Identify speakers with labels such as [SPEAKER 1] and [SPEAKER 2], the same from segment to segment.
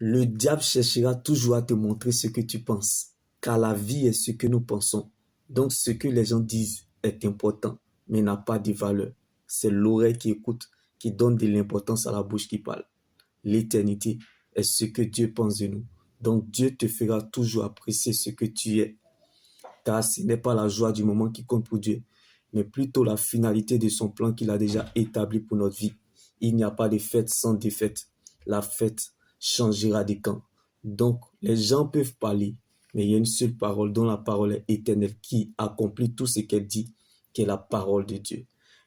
[SPEAKER 1] Le diable cherchera toujours à te montrer ce que tu penses, car la vie est ce que nous pensons. Donc ce que les gens disent est important, mais n'a pas de valeur. C'est l'oreille qui écoute, qui donne de l'importance à la bouche qui parle. L'éternité est ce que Dieu pense de nous. Donc Dieu te fera toujours apprécier ce que tu es, car ce n'est pas la joie du moment qui compte pour Dieu, mais plutôt la finalité de son plan qu'il a déjà établi pour notre vie. Il n'y a pas de fête sans défaite. La fête changera de camp. Donc, les gens peuvent parler, mais il y a une seule parole dont la parole est éternelle qui accomplit tout ce qu'elle dit, qui est la parole de Dieu.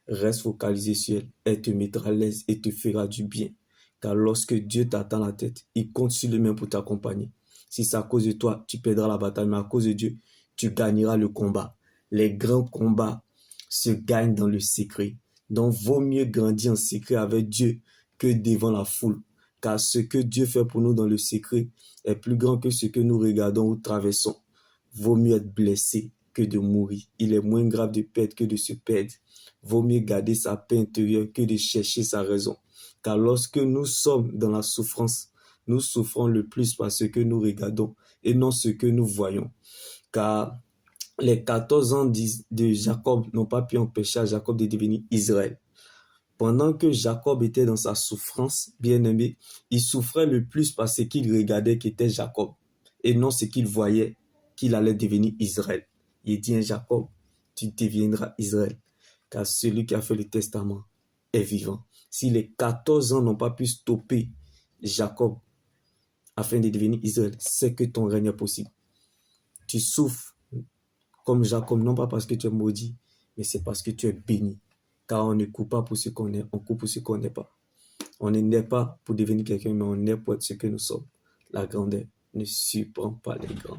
[SPEAKER 1] Reste focalisé sur elle, elle te mettra à l'aise et te fera du bien. Car lorsque Dieu t'attend la tête, il compte sur lui-même pour t'accompagner. Si c'est à cause de toi, tu perdras la bataille, mais à cause de Dieu, tu gagneras le combat. Les grands combats se gagnent dans le secret. Donc, vaut mieux grandir en secret avec Dieu que devant la foule. Car ce que Dieu fait pour nous dans le secret est plus grand que ce que nous regardons ou traversons. Vaut mieux être blessé que de mourir. Il est moins grave de perdre que de se perdre. Vaut mieux garder sa paix intérieure que de chercher sa raison. Car lorsque nous sommes dans la souffrance, nous souffrons le plus par ce que nous regardons et non ce que nous voyons. Car les 14 ans de Jacob n'ont pas pu empêcher à Jacob de devenir Israël. Pendant que Jacob était dans sa souffrance, bien-aimé, il souffrait le plus parce qu'il regardait qui était Jacob et non ce qu'il voyait qu'il allait devenir Israël. Il dit à Jacob, tu deviendras Israël, car celui qui a fait le testament est vivant. Si les 14 ans n'ont pas pu stopper Jacob afin de devenir Israël, c'est que ton règne est possible. Tu souffres comme Jacob, non pas parce que tu es maudit, mais c'est parce que tu es béni. Car on ne coupe pas pour ce qu'on est, on coupe pour ce qu'on n'est pas. On ne naît pas pour devenir quelqu'un, mais on naît pour être ce que nous sommes. La grandeur ne surprend pas les grands.